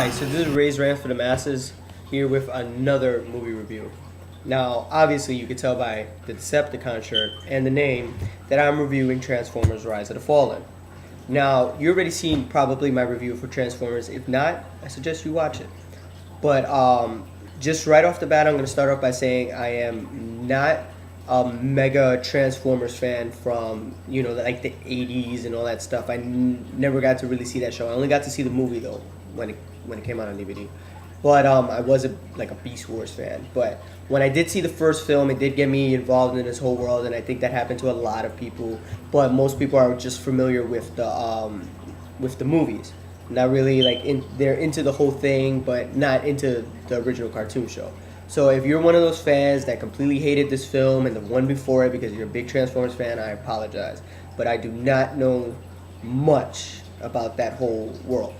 Hi, so this is Ray's Rant for the Masses here with another movie review. Now, obviously, you can tell by the Decepticon shirt and the name that I'm reviewing Transformers Rise of the Fallen. Now, you've already seen probably my review for Transformers. If not, I suggest you watch it. But just right off the bat, I'm going to start off by saying I am not a mega Transformers fan from, like the 80s and all that stuff. I never got to really see that show. I only got to see the movie, though, when it came out on DVD. But I was a Beast Wars fan. But when I did see the first film, it did get me involved in this whole world, and I think that happened to a lot of people. But most people are just familiar with the movies, not really they're into the whole thing, but not into the original cartoon show. So if you're one of those fans that completely hated this film and the one before it because you're a big Transformers fan, I apologize. But I do not know much about that whole world.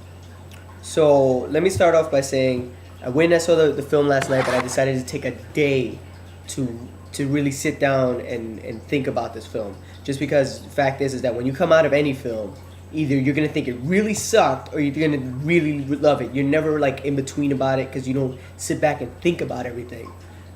So let me start off by saying I went and I saw the film last night, but I decided to take a day to really sit down and think about this film. Just because the fact is that when you come out of any film, either you're going to think it really sucked or you're going to really love it. You're never in between about it because you don't sit back and think about everything.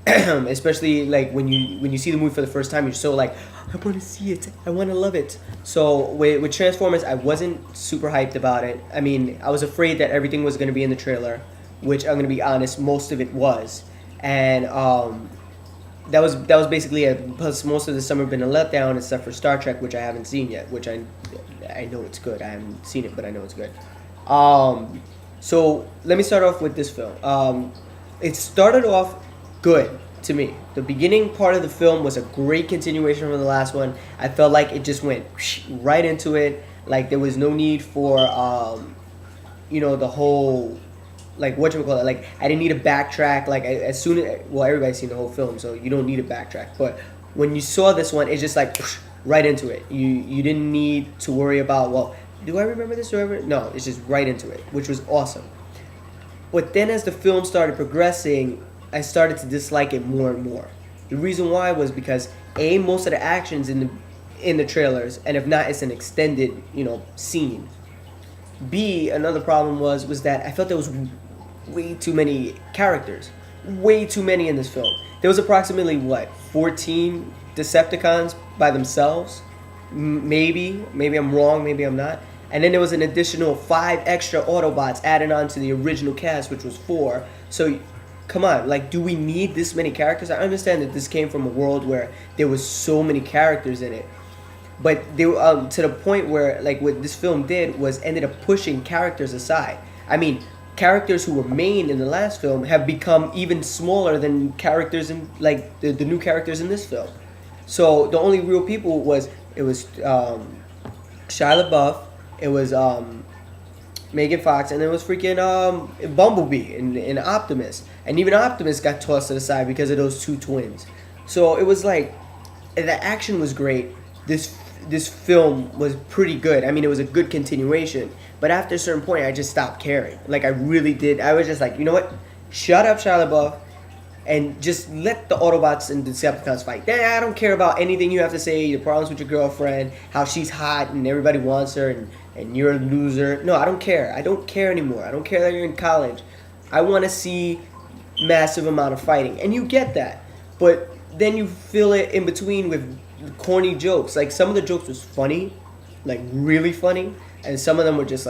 Especially when you see the movie for the first time, you're so I want to see it, I want to love it. So with Transformers, I wasn't super hyped about it. I mean, I was afraid that everything was going to be in the trailer, which I'm going to be honest, most of it was. And that was basically it. Plus, most of the summer been a letdown, except for Star Trek, which I haven't seen yet. Which I know it's good. I haven't seen it, but I know it's good. So let me start off with this film. It started off good to me. The beginning part of the film was a great continuation from the last one. I felt like it just went right into it. Like there was no need for the whole whatchamacallit. I didn't need to backtrack. As soon as everybody's seen the whole film, so you don't need to backtrack. But when you saw this one, it's just right into it. You didn't need to worry about, do I remember this or ever? No, it's just right into it, which was awesome. But then as the film started progressing, I started to dislike it more and more. The reason why was because most of the actions in the trailers, and if not, it's an extended scene. B, another problem was that I felt there was way too many characters, way too many in this film. There was approximately 14 Decepticons by themselves. Maybe I'm wrong, maybe I'm not. And then there was an additional 5 extra Autobots added on to the original cast, which was 4. So come on, do we need this many characters? I understand that this came from a world where there was so many characters in it, but they were to the point where what this film did was ended up pushing characters aside. I mean, characters who were main in the last film have become even smaller than characters in the new characters in this film. So the only real people was Shia LaBeouf, it was Megan Fox, and it was freaking Bumblebee and Optimus. And even Optimus got tossed to the side because of those 2 twins. So it was the action was great. This film was pretty good. I mean, it was a good continuation. But after a certain point, I just stopped caring. I really did. I was just you know what? Shut up, Shia LaBeouf, and just let the Autobots and Decepticons fight. I don't care about anything you have to say, your problems with your girlfriend, how she's hot and everybody wants her and you're a loser. No, I don't care. I don't care anymore. I don't care that you're in college. I want to see massive amount of fighting. And you get that. But then you fill it in between with corny jokes. Some of the jokes was funny, really funny. And some of them were just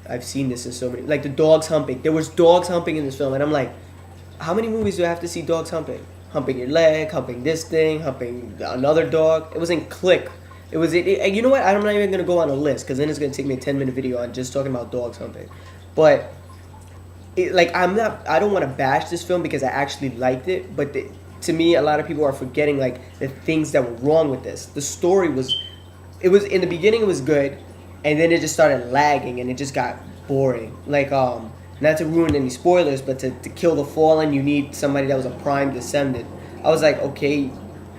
I've seen this in so many. The dogs humping. There was dogs humping in this film. And I'm how many movies do I have to see dogs humping? Humping your leg, humping this thing, humping another dog. It was in Click. It was you know what? I'm not even gonna go on a list because then it's gonna take me a 10-minute video on just talking about dogs humping. But I don't want to bash this film because I actually liked it. But to me, a lot of people are forgetting the things that were wrong with this. The story was in the beginning it was good, and then it just started lagging and it just got boring. Not to ruin any spoilers, but to kill the Fallen, you need somebody that was a Prime descendant. I was okay,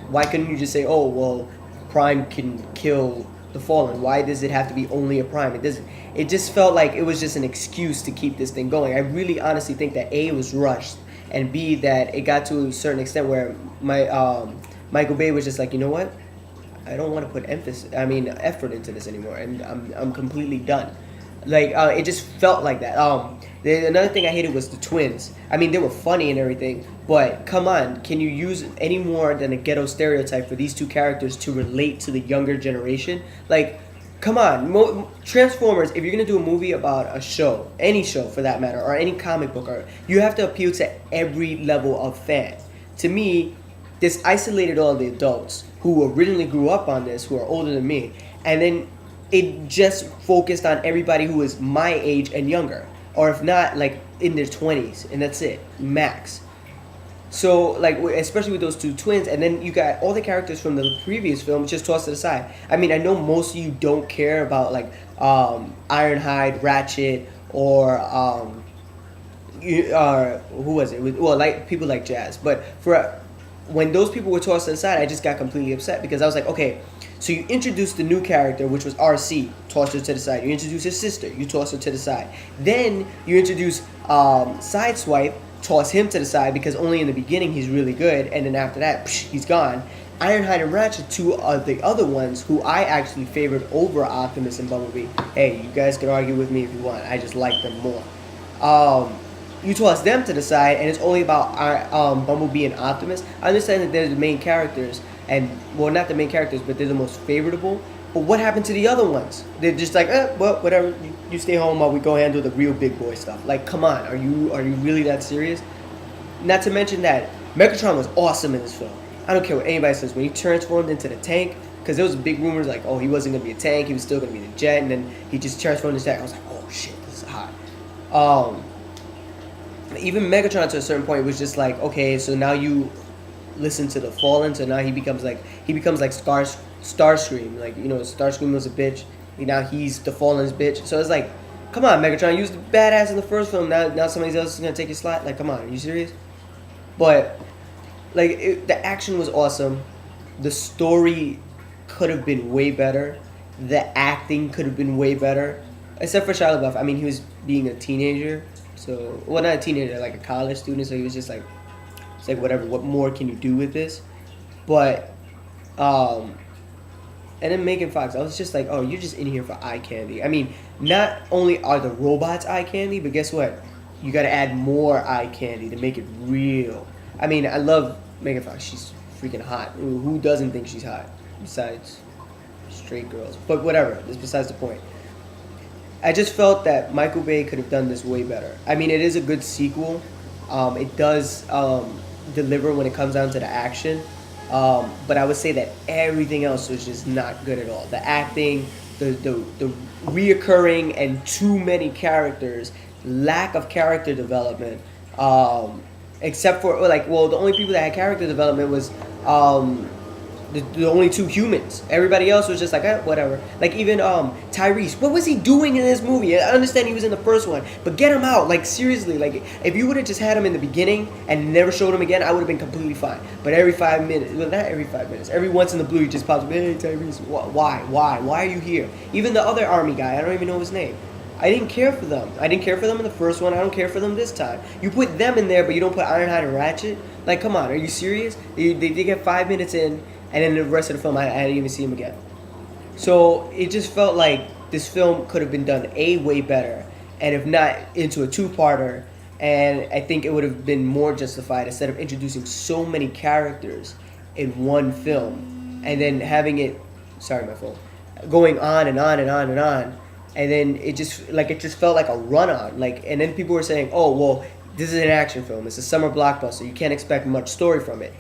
why couldn't you just say, oh, well, Prime can kill the Fallen? Why does it have to be only a Prime? It doesn't. It just felt like it was just an excuse to keep this thing going. I really honestly think that A, it was rushed, and B, that it got to a certain extent where Michael Bay was just you know what? I don't want to put effort into this anymore, and I'm completely done. Like it just felt like that. Another thing I hated was the twins. I mean, they were funny and everything, but come on, can you use any more than a ghetto stereotype for these two characters to relate to the younger generation? Like, come on, Transformers. If you're gonna do a movie about a show, any show for that matter, or any comic book, or you have to appeal to every level of fan. To me, this isolated all the adults who originally grew up on this, who are older than me, and then it just focused on everybody who is my age and younger, or if not, like in their 20s, and that's it, max. So, like, especially with those two twins, and then you got all the characters from the previous film just tossed to the side. I mean, I know most of you don't care about like Ironhide, Ratchet, or who was it? Well, like people like Jazz, but for when those people were tossed aside, I just got completely upset because I was like, okay, so you introduced the new character, which was RC, tossed her to the side. You introduce his sister, you toss her to the side. Then you introduce Sideswipe, toss him to the side because only in the beginning he's really good, and then after that, he's gone. Ironhide and Ratchet, two of the other ones who I actually favored over Optimus and Bumblebee. Hey, you guys can argue with me if you want. I just like them more. You toss them to the side, and it's only about Bumblebee and Optimus. I understand that they're the main characters, and well, not the main characters, but they're the most favorable. But what happened to the other ones? They're just like, well, whatever. You stay home while we go handle the real big boy stuff. Like, come on, are you really that serious? Not to mention that Megatron was awesome in this film. I don't care what anybody says. When he transformed into the tank, because there was big rumors like, oh, he wasn't gonna be a tank, he was still gonna be the jet, and then he just transformed into that. I was like, oh shit, this is hot. Even Megatron to a certain point was just like, okay, so now you listen to the Fallen, so now he becomes like Starscream, like, you know, Starscream was a bitch, now he's the Fallen's bitch. So it's like, come on, Megatron, you was the badass in the first film, now somebody else is gonna take your slot. Like, come on, are you serious? But like the action was awesome, the story could have been way better, the acting could have been way better, except for Shia LaBeouf. I mean, he was being a teenager. So, well, not a teenager, like a college student. So he was just like, it's like, whatever. What more can you do with this? But, and then Megan Fox, I was just like, oh, you're just in here for eye candy. I mean, not only are the robots eye candy, but guess what? You got to add more eye candy to make it real. I mean, I love Megan Fox. She's freaking hot. Who doesn't think she's hot? Besides straight girls. But whatever. That's besides the point. I just felt that Michael Bay could have done this way better. I mean, it is a good sequel. It does deliver when it comes down to the action. But I would say that everything else was just not good at all. The acting, the reoccurring and too many characters, lack of character development. Except for, like, well, the only people that had character development was the only two humans. Everybody else was just like, whatever. Like, even Tyrese, what was he doing in this movie? I understand he was in the first one, but get him out. Like, seriously, like, if you would have just had him in the beginning and never showed him again, I would have been completely fine. But every 5 minutes, well, not every 5 minutes, every once in the blue, he just pops up, hey, Tyrese, why are you here? Even the other army guy, I don't even know his name. I didn't care for them. I didn't care for them in the first one. I don't care for them this time. You put them in there, but you don't put Ironhide and Ratchet? Like, come on, are you serious? They get 5 minutes in, and then the rest of the film, I didn't even see him again. So it just felt like this film could have been done way better, and if not, into a two-parter, and I think it would have been more justified instead of introducing so many characters in one film, and then having it, sorry, my phone, going on and on and on and on, and then it just felt like a run-on, like, and then people were saying, oh, well, this is an action film, it's a summer blockbuster, you can't expect much story from it.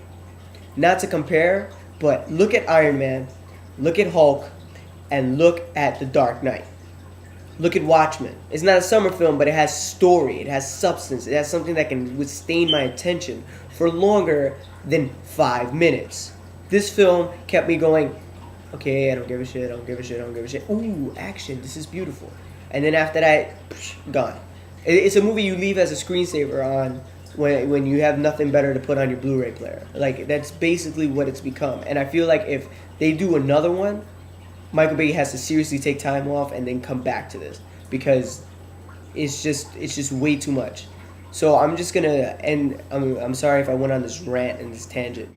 Not to compare, but look at Iron Man, look at Hulk, and look at The Dark Knight. Look at Watchmen. It's not a summer film, but it has story, it has substance, it has something that can withstand my attention for longer than 5 minutes. This film kept me going, okay, I don't give a shit, ooh, action, this is beautiful. And then after that, gone. It's a movie you leave as a screensaver on when you have nothing better to put on your Blu-ray player. Like, that's basically what it's become. And I feel like if they do another one, Michael Bay has to seriously take time off and then come back to this, because it's just way too much. So I'm just gonna end. I'm sorry if I went on this rant and this tangent.